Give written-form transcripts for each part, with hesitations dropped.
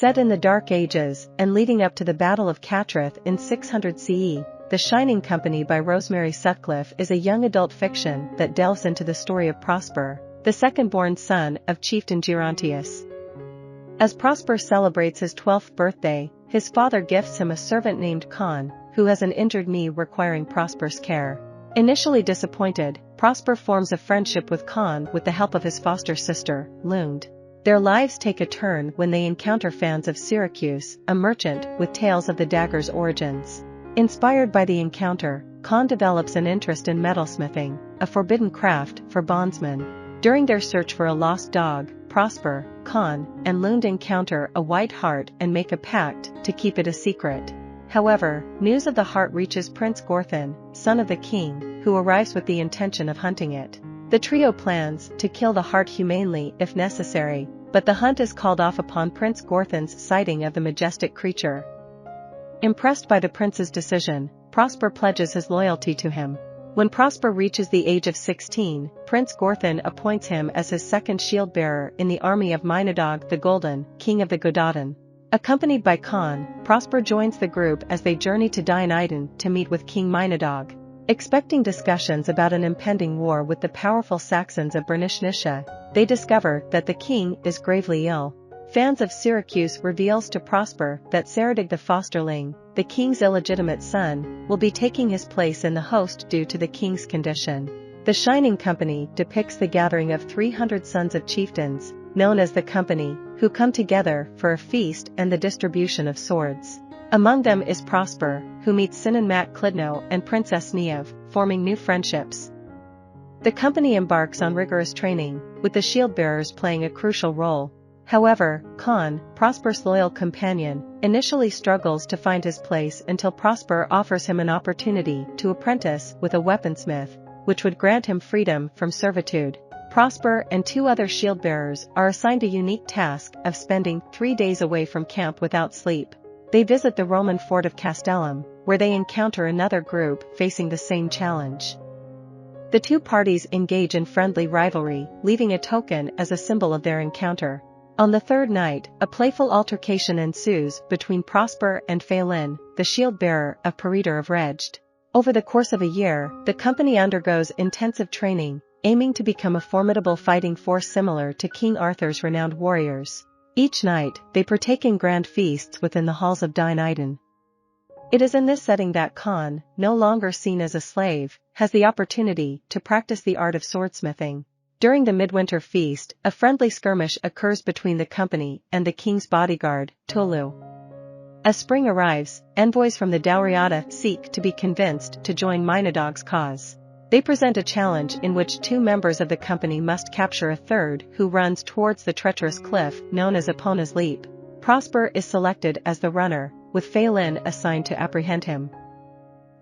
Set in the Dark Ages and leading up to the Battle of Cattrath in 600 CE, The Shining Company by Rosemary Sutcliff is a young adult fiction that delves into the story of Prosper, the second-born son of chieftain Gerontius. As Prosper celebrates his 12th birthday, his father gifts him a servant named Con, who has an injured knee requiring Prosper's care. Initially disappointed, Prosper forms a friendship with Con with the help of his foster sister, Lund. Their lives take a turn when they encounter fans of Syracuse, a merchant with tales of the dagger's origins. Inspired by the encounter, Con develops an interest in metalsmithing, a forbidden craft for bondsmen. During their search for a lost dog, Prosper, Con, and Lund encounter a white hart and make a pact to keep it a secret. However, news of the hart reaches Prince Gorthon, son of the king, who arrives with the intention of hunting it. The trio plans to kill the hart humanely if necessary, but the hunt is called off upon Prince Gorthon's sighting of the majestic creature. Impressed by the prince's decision, Prosper pledges his loyalty to him. When Prosper reaches the age of 16, Prince Gorthon appoints him as his second shield-bearer in the army of Mynadog the Golden, king of the Gododdin. Accompanied by Con, Prosper joins the group as they journey to Dinaiden to meet with King Mynadog. Expecting discussions about an impending war with the powerful Saxons of Bernicia, they discover that the king is gravely ill. Fans of Syracuse reveals to Prosper that Saradig the fosterling, the king's illegitimate son, will be taking his place in the host due to the king's condition. The Shining Company depicts the gathering of 300 sons of chieftains, known as the Company, who come together for a feast and the distribution of swords. Among them is Prosper, who meets Sinan Mac Clydno and Princess Niev, forming new friendships. The company embarks on rigorous training, with the shield-bearers playing a crucial role. However, Con, Prosper's loyal companion, initially struggles to find his place until Prosper offers him an opportunity to apprentice with a weaponsmith, which would grant him freedom from servitude. Prosper and two other shield-bearers are assigned a unique task of spending 3 days away from camp without sleep. They visit the Roman fort of Castellum, where they encounter another group facing the same challenge. The two parties engage in friendly rivalry, leaving a token as a symbol of their encounter. On the third night, a playful altercation ensues between Prosper and Phelan, the shield-bearer of Peredur of Reged. Over the course of a year, the company undergoes intensive training, aiming to become a formidable fighting force similar to King Arthur's renowned warriors. Each night, they partake in grand feasts within the halls of Dinaiden. It is in this setting that Con, no longer seen as a slave, has the opportunity to practice the art of swordsmithing. During the midwinter feast, a friendly skirmish occurs between the company and the king's bodyguard, Tolu. As spring arrives, envoys from the Dowriata seek to be convinced to join Mynadog's cause. They present a challenge in which 2 members of the company must capture a third who runs towards the treacherous cliff known as Epona's Leap. Prosper is selected as the runner, with Phelan assigned to apprehend him.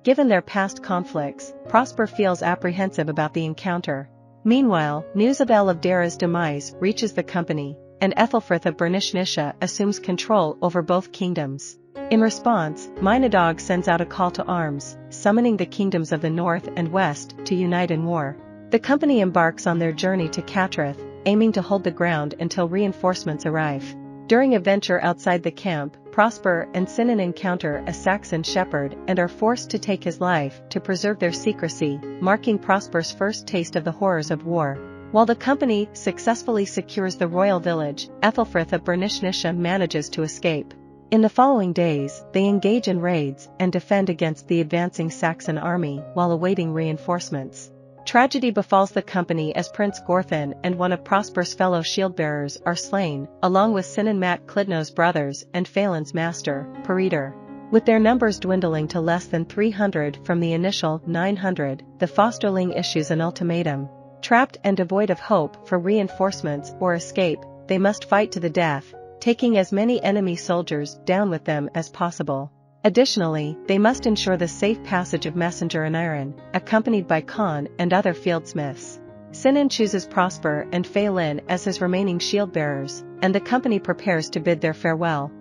Given their past conflicts, Prosper feels apprehensive about the encounter. Meanwhile, news of El of Dara's demise reaches the company, and Ethelfrith of Bernicia assumes control over both kingdoms. In response, Mynadog sends out a call to arms, summoning the kingdoms of the north and west to unite in war. The company embarks on their journey to Cattrath, aiming to hold the ground until reinforcements arrive. During a venture outside the camp, Prosper and Sinan encounter a Saxon shepherd and are forced to take his life to preserve their secrecy, marking Prosper's first taste of the horrors of war. While the company successfully secures the royal village, Ethelfrith of Bernicia manages to escape. In the following days, they engage in raids and defend against the advancing Saxon army while awaiting reinforcements. Tragedy befalls the company as Prince Gorthon and one of Prosper's fellow shield-bearers are slain, along with Sinan Mac Clydno's brothers and Phelan's master, Peredur. With their numbers dwindling to less than 300 from the initial 900, the fosterling issues an ultimatum. Trapped and devoid of hope for reinforcements or escape, they must fight to the death, taking as many enemy soldiers down with them as possible. Additionally, they must ensure the safe passage of Messenger and Iron, accompanied by Con and other fieldsmiths. Sinan chooses Prosper and Phelan as his remaining shield-bearers, and the company prepares to bid their farewell.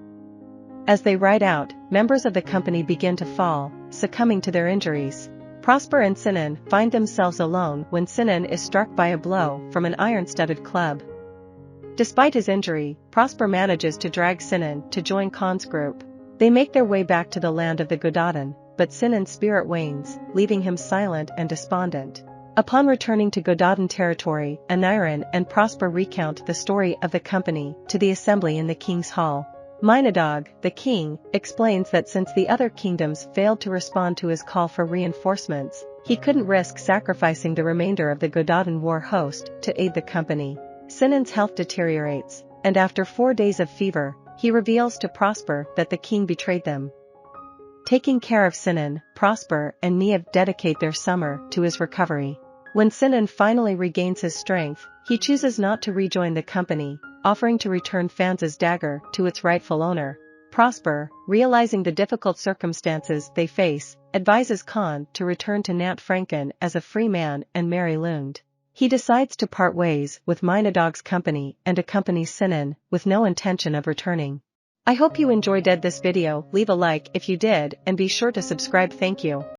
As they ride out, members of the company begin to fall, succumbing to their injuries. Prosper and Sinan find themselves alone when Sinan is struck by a blow from an iron-studded club. Despite his injury, Prosper manages to drag Sinan to join Khan's group. They make their way back to the land of the Godadan, but Sinan's spirit wanes, leaving him silent and despondent. Upon returning to Godadan territory, Aniran and Prosper recount the story of the company to the assembly in the king's hall. Mynadog, the king, explains that since the other kingdoms failed to respond to his call for reinforcements, he couldn't risk sacrificing the remainder of the Godadan war host to aid the company. Sinan's health deteriorates, and after 4 days of fever, he reveals to Prosper that the king betrayed them. Taking care of Sinan, Prosper and Niev dedicate their summer to his recovery. When Sinan finally regains his strength, he chooses not to rejoin the company, offering to return Fanza's dagger to its rightful owner. Prosper, realizing the difficult circumstances they face, advises Khan to return to Nant Franken as a free man and marry Lund. He decides to part ways with Mynadog's company and accompanies Sinan, with no intention of returning. I hope you enjoyed this video. Leave a like if you did and be sure to subscribe. Thank you.